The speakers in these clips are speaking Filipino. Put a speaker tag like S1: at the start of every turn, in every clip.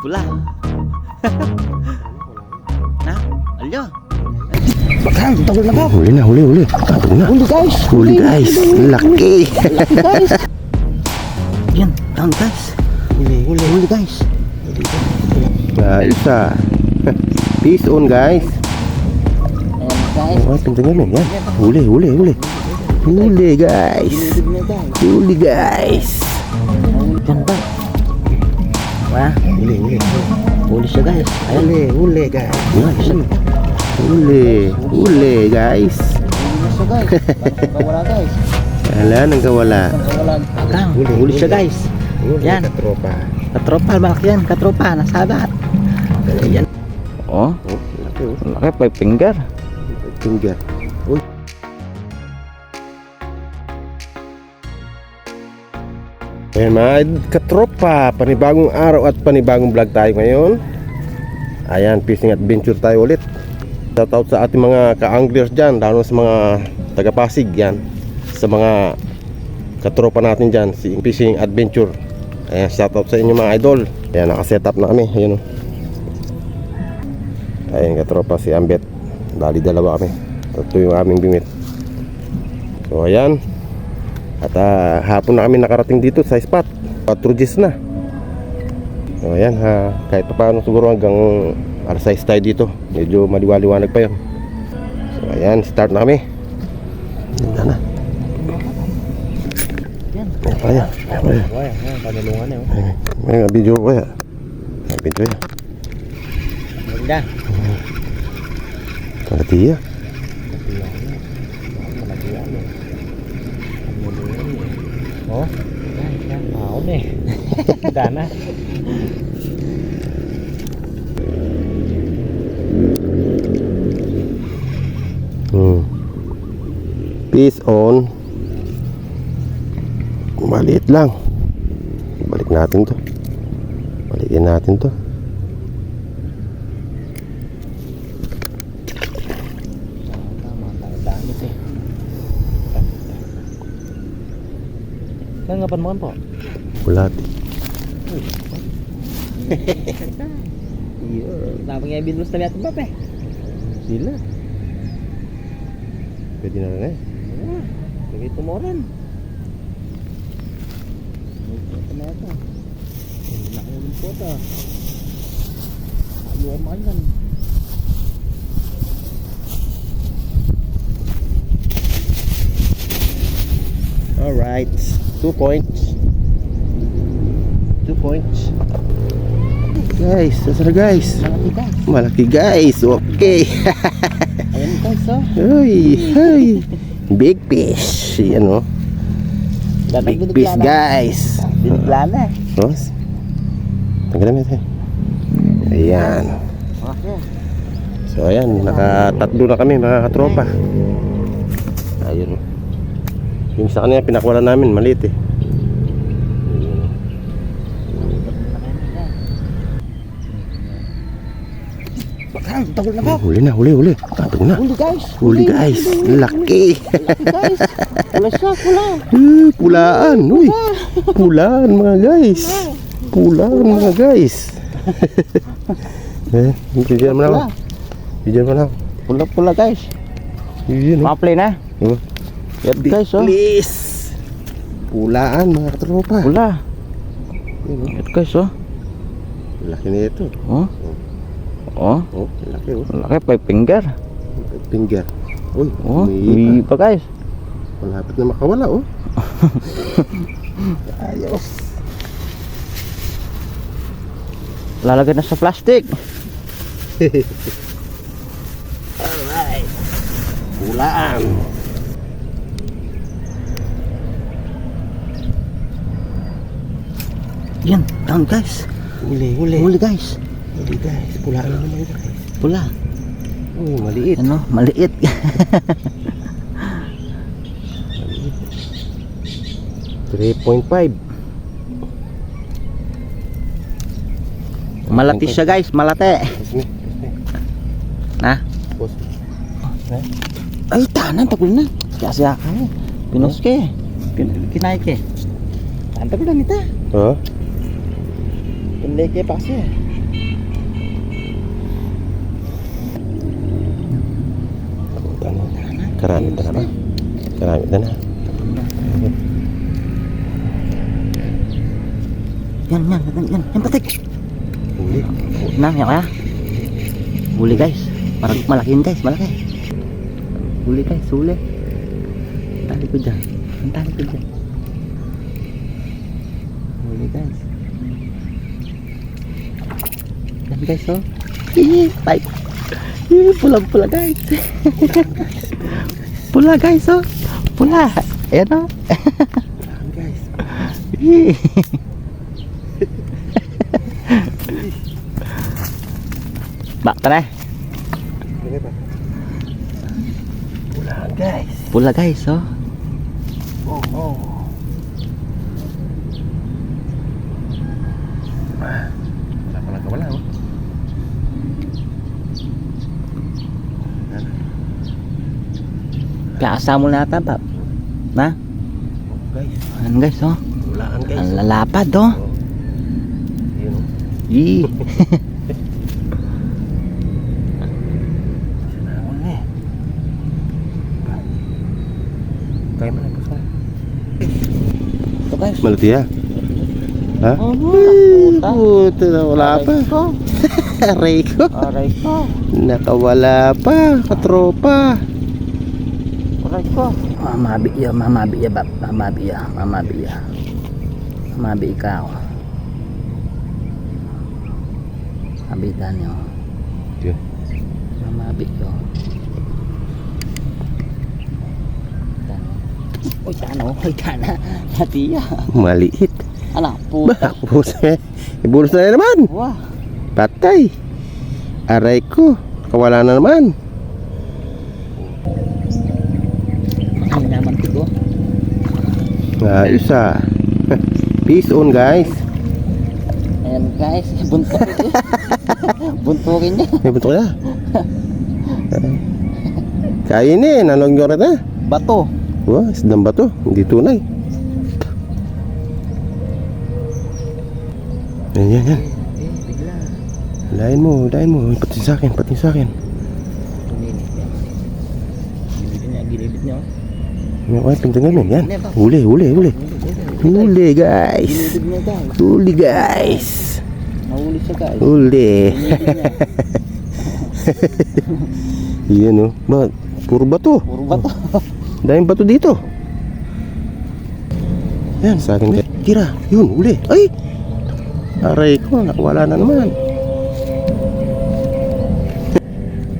S1: Pula. Nah, alyo.
S2: Bakang, tawag na ba?
S3: Huli na, huli. Tawag na.
S2: Huli guys.
S3: Huli guys. Laki.
S2: Laki guys.
S1: Yan, down guys.
S2: Huli guys.
S3: Isa. Peace on guys.
S2: Ayan guys.
S3: Oh, tingnan mo yan. Huli. Huli guys. Huli guys.
S1: Yan ba? Wah,
S3: Huli.
S1: huli siya guys. Ayan.
S3: Huli guys. Huli guys.
S2: Gusto guys. Wala guys.
S3: Wala nang kawala.
S2: Wala.
S1: Kang, huli siya guys. Yan.
S3: Katropa.
S1: Katropa, malaki yan. Katropa, nasabat. Ayan. Oh,
S3: Laki oh.
S1: laki 5 finger.
S3: Finger. Uy. Ayan mga katropa, panibagong araw at panibagong vlog tayo ngayon. Ayan, fishing adventure tayo ulit. Shoutout sa ating mga ka-anglers dyan, lalo sa mga taga-Pasig yan. Sa mga katropa natin dyan, si fishing adventure. Ayan, shoutout sa inyo mga idol. Ayan, nakasetup na kami. Ayan o. Ayan katropa, si Ambet. Bali dalawa kami. Ito yung aming bimit. So ayan. At hapon na kami nakarating dito sa spot. 4 Gs na. So ayan kahit pa paano siguro hanggang alas 6 tayo dito. Medyo maliwaliwanag pa yun. So ayan, start na kami. Yan na. Yan pa yan.
S2: Panulungan eh.
S3: May video ko ya. May video ya.
S2: Maganda.
S3: Kalatiya.
S2: Oh. Yan. Maon eh. Dana.
S3: Peace on. Maliit lang. Balik natin to. Balikin natin to.
S2: Ngapan mo kan po?
S3: Bulati.
S2: Iya. Lapang nga binus na lihat ba pe? Sila.
S3: Pwede na rin eh.
S2: Lagi tumoran. Ito na ito. Nakawin po ito. Ayuan mo yan.
S3: Alright. 2 points. 2 points. Guys, sasara guys.
S2: Malaki guys.
S3: Malaki guys. Okay.
S2: Ayan guys oh.
S3: Ay. Big fish. Yan oh. Big fish guys.
S2: Biniglana.
S3: Boss. Tanggalin natin. Ayan.
S2: Okay.
S3: So ayan, nakatatlo na kami mga katropa. Ayun. Yung sa kanila pinakwalan namin maliit eh.
S2: Bakang, tawag na ba?
S3: Huli na. Tatog na.
S2: Huli guys.
S3: Huli guys. Laki.
S2: Laki guys. Pula siya, pula.
S3: Pulaan. Uy. Pulaan mga guys. Pulaan mga guys. Bigyan mo na ako. Bigyan mo na ako.
S2: Pula guys.
S3: Bigyan mo.
S2: Maplay na. Yan guys oh.
S3: Please. Pulaan mga katropa.
S2: Pula.
S3: Yun,
S2: Yan guys oh.
S3: laki na ito.
S2: Oh. Oh.
S3: Oh, laki oh.
S2: Laki 5 finger.
S3: Finger. Uy,
S2: Oh,
S3: may
S2: pa guys.
S3: malapit na makawala oh. Ayos.
S2: Lalagay na sa plastic.
S3: Alright. Pulaan.
S1: Yan, down guys.
S3: Huli
S1: guys.
S3: guys. Pulaan na naman guys.
S1: Pula.
S3: Uy, maliit.
S1: Ano, maliit.
S3: 3.5.
S1: Malati siya guys, malati. Na.
S3: Boss.
S1: Ay, tanan, tagul na. Siya ka eh. Pinos ke. Kinay ke. Tantag lang ita.
S3: Ha?
S2: Pinlay kayo pa kasi.
S3: Karamit na ba? Karamit na.
S1: Yan, patik.
S3: Huli.
S1: Na, yan kaya. Huli guys. Parang malaki yun guys, malaki. Huli guys, huli. Ang tali ko dyan. Huli guys. Yan guys, oh. Bye. Pulang-pula guys. Pula guys, oh. Pula. Ayan, oh.
S3: Guys.
S1: Bak, tara.
S3: Pulaan guys.
S1: Pula guys, oh.
S3: Oh. Wala. Oh.
S1: Kaasa mo na ata, Bab. Na?
S3: Guys.
S1: Ayan guys, oh.
S3: Pulaan guys.
S1: Ang lalapad, oh.
S3: Yun oh.
S1: Yee.
S3: Kaya mo na po sa.
S1: Ito guys.
S3: Maluti ha? Ha?
S1: Oh,
S3: Puta na wala pa. Aray ko.
S1: Aray ko.
S3: Nakawala pa. Katropa.
S1: Aray ko. Mamabi ya, Bab. Mamabi ikaw. Mabitan nyo.
S3: Yeah.
S1: Mamabi yo. Uy, kana. Hati ya.
S3: Maliit.
S1: Anak puta.
S3: Pusa. Ibulus na naman.
S1: Wah.
S3: Patay. Aray ko. Kawala na naman.
S1: Ang naman tigo.
S3: Ayos ah. Peace on guys.
S1: Ayan guys, buntukin. Buntukin niya.
S3: May buto na. Kainin. Anong nyo na?
S1: Bato.
S3: Wah, isdang ba to? Hindi tunay. Yan.
S1: Bigla.
S3: Lain mo. Pati sa akin.
S1: Gilibit niya.
S3: Ay, pintangin mo. Yan. Huli guys.
S1: Gilibit niya guys.
S3: Huli guys.
S1: Nahuli siya guys.
S3: Huli.
S1: Gilibit niya.
S3: Yan oh. Ba, puro bato.
S1: Puro bato.
S3: Daming bato dito. Yan, sa akin. Kira, yun, huli. Ay! Aray ko, wala na naman.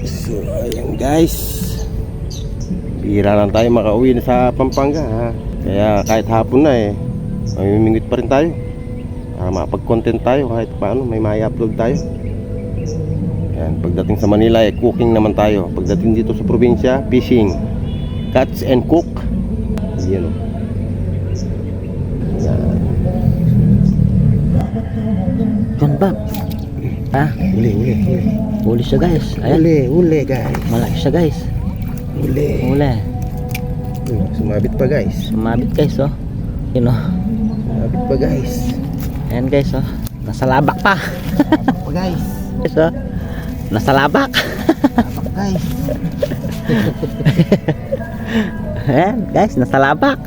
S3: So, ayan guys. Bihira lang tayo makauwi na sa Pampanga ha. Kaya kahit hapon na mamimingwit pa rin tayo. Para makapag-content tayo kahit paano, may ma-upload tayo. Yan, pagdating sa Manila cooking naman tayo. Pagdating dito sa probinsya, fishing. Catch and cook. Yan o. Yan.
S1: Yan Bab. Ha?
S3: Huli.
S1: Huli siya guys. Ayan.
S3: Huli guys.
S1: Malaki siya guys.
S3: Huli. Sumabit pa guys.
S1: Sumabit guys, oh. Yun, oh.
S3: Sumabit pa guys.
S1: Ayan guys, oh. Nasa labak pa.
S3: Pa guys.
S1: Guys, oh. Nasa labak.
S3: Guys.
S1: Ayan guys, nasa labak.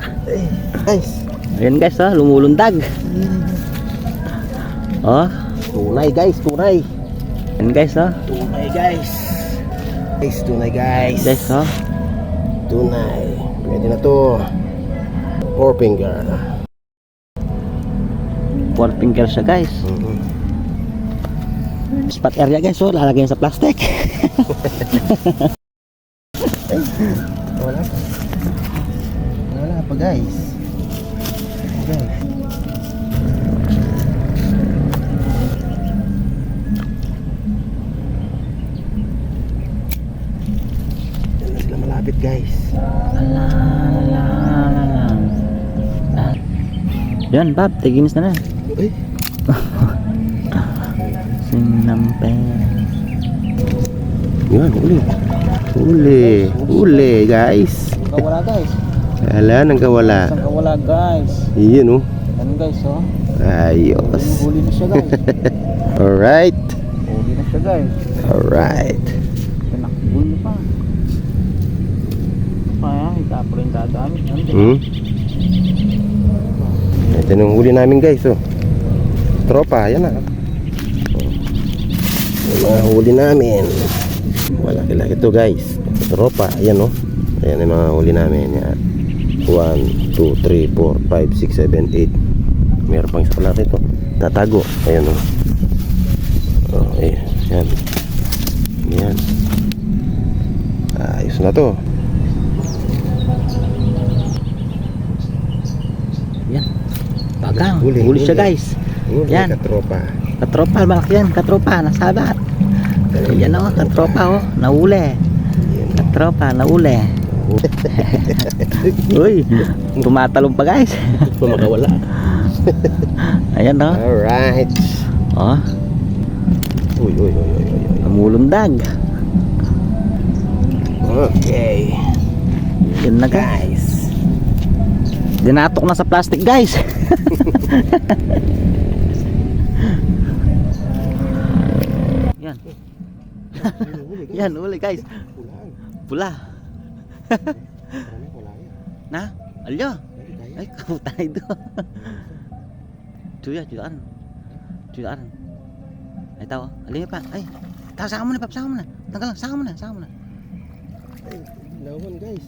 S3: Guys.
S1: Ayan guys, oh. Lumulundag. Oh.
S3: Tunay guys, tunay.
S1: Ayan guys, oh.
S3: Tunay guys. Tunay guys.
S1: Guys, oh.
S3: Tunay. Pwede na to. 4 finger.
S1: 4 finger siya guys. Spot area guys, oh. Lalagyan sa plastic.
S3: Wala pa guys. Guys. Yan na sila malapit guys.
S1: Yan Bab, tiginis na na.
S3: Uy.
S1: Sinampen.
S3: Yan, huli guys.
S1: Kawala guys.
S3: Wala nang kawala.
S1: Isang kawala guys.
S3: Iyan oh.
S1: Yan guys, oh.
S3: Ayos.
S1: Huli na siya guys.
S3: Alright.
S1: Huli na siya guys.
S3: Alright.
S1: Pinakbul pa.
S2: Tapo rin dadami.
S3: Ito yung huli namin guys, oh. Tropa, yan na. Yung mga huli namin. Malaki-laki to guys. Tropa, ayan oh. Ayan yung mga huli namin. Yan. 1, 2, 3, 4, 5, 6, 7, 8. Meron pang isa pala rito. Tatago. Ayan oh. Oh, ayan. Yan. Yan. Ayos na to.
S1: Yan. Bagang. Huli siya guys. Yan.
S3: Katropa.
S1: Katropa, malaki yan. Katropa, nasabat. Yan o, katropa o. Nahuli. Katropa, nahuli. Uy, tumatalong pa guys.
S3: Makawala.
S1: Ayan o.
S3: Alright.
S1: O,
S3: Uy.
S1: namulundag.
S3: Okay.
S1: Yun na guys. Dinatok na sa plastic guys. Yan. Yan, uli guys. Pula. Na? Alyo. Ay, kabutay doon. Chuyaan. Ay, tao. Alin pa. Ay, tao, saka mo na, saka mo na. Tanggal lang, saka mo na.
S3: Ay, lawan guys.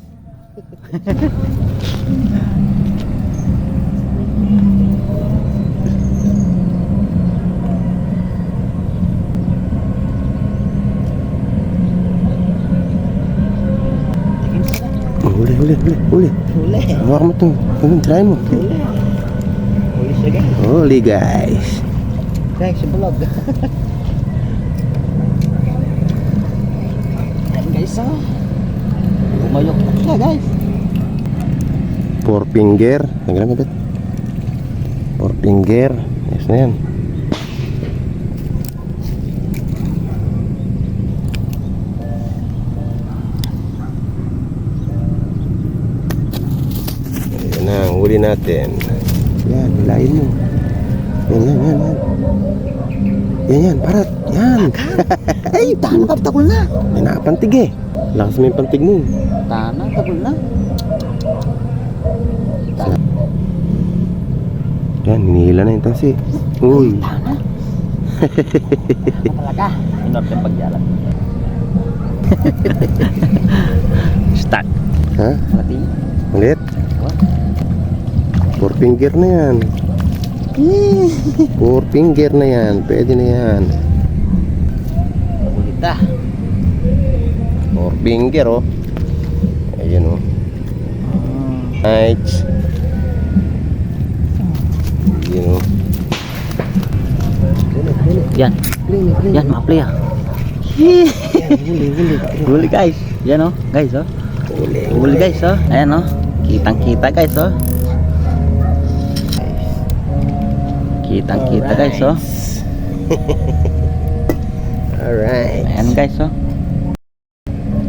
S3: Huli.
S1: Huli.
S3: Hawak mo to. Try mo.
S1: Huli siya guys.
S3: Huli guys.
S1: Guys, sa vlog. Yan guys, oh. Umayok na siya guys.
S3: 4 finger. Naglan mo bet? 4 finger. Yes na yan. Ayan na, ang huli natin. Yan, hilahin mo. Yan, parat. Yan.
S1: Ay, tahan ka, takol na.
S3: May nakapantig eh. Lakas mo yung pantig mo.
S1: Tahan na, takol na.
S3: Yan, hinihila na yung tansi. Uy.
S1: Tahan na. Talaga. Inort yung pagyalan. Stuck.
S3: Ha?
S1: Malati.
S3: Ulit? 4 finger na yan. 4 finger na yan. Pwede na yan.
S1: Ulit ah.
S3: 4 finger oh. Ayan oh. Right. Ayan oh.
S1: Yan. Yan, mga play ah. Huli guys. Yan oh. Guys oh. Huli guys oh. Ayan oh. Kitang-kita guys oh. Kitang-kita guys oh.
S3: Alright.
S1: Ayan guys oh.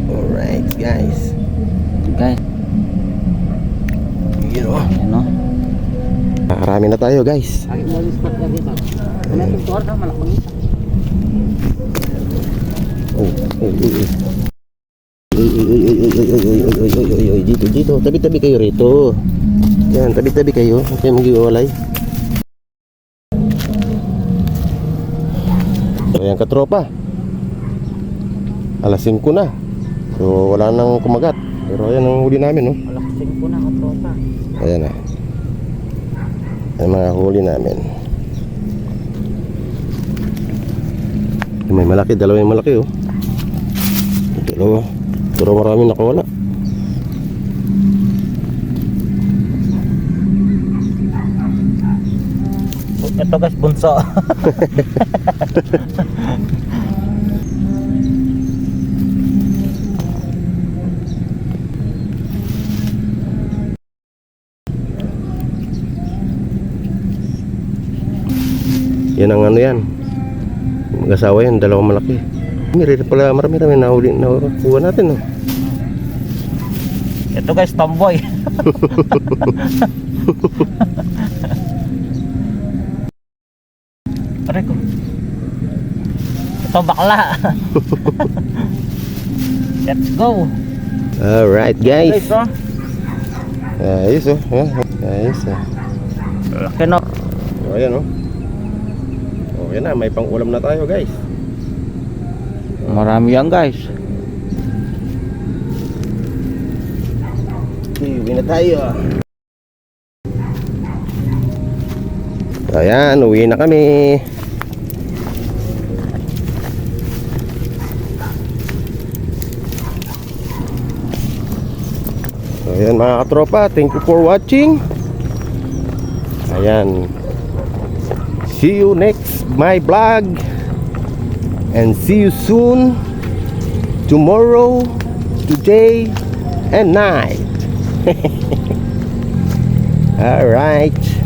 S3: Alright guys.
S1: Guys.
S3: Ayan oh.
S1: Ayan oh.
S3: Nakarami na tayo guys.
S1: Lagi mo yung spot na dito. Ano yung tuwar na malakong isa.
S3: Uy, dito. Tabi-tabi kayo rito. Yan, tabi-tabi kayo. Huwag kayo mag-iwalay. Ayan katropa. Alas 5 na. So wala nang kumagat. Pero ayan ang huli namin no.
S1: Malakasing po na katropa.
S3: Ayan na. Ayan mga huli namin. May malaki, dalawa yung malaki oh. Dalawa. Pero marami nakawala.
S1: Ito guys, bunso.
S3: Yan ang ano yan. Mag-asawa yan, dalawang malaki. Marami nahuli na kuha natin oh.
S1: Ito guys, tomboy. Pare ko. Ito bakla. Let's go.
S3: Alright guys.
S1: Guys, oh.
S3: Ayos oh. Ayos oh.
S1: Laki no.
S3: So ayan oh. Oh yan na, may pang ulam na tayo guys.
S1: Marami yan guys.
S3: Uwi na tayo. So ayan, uwi na kami. So ayan mga katropa, thank you for watching. Ayan. See you next my vlog. And see you soon. Tomorrow, today, and night. All right.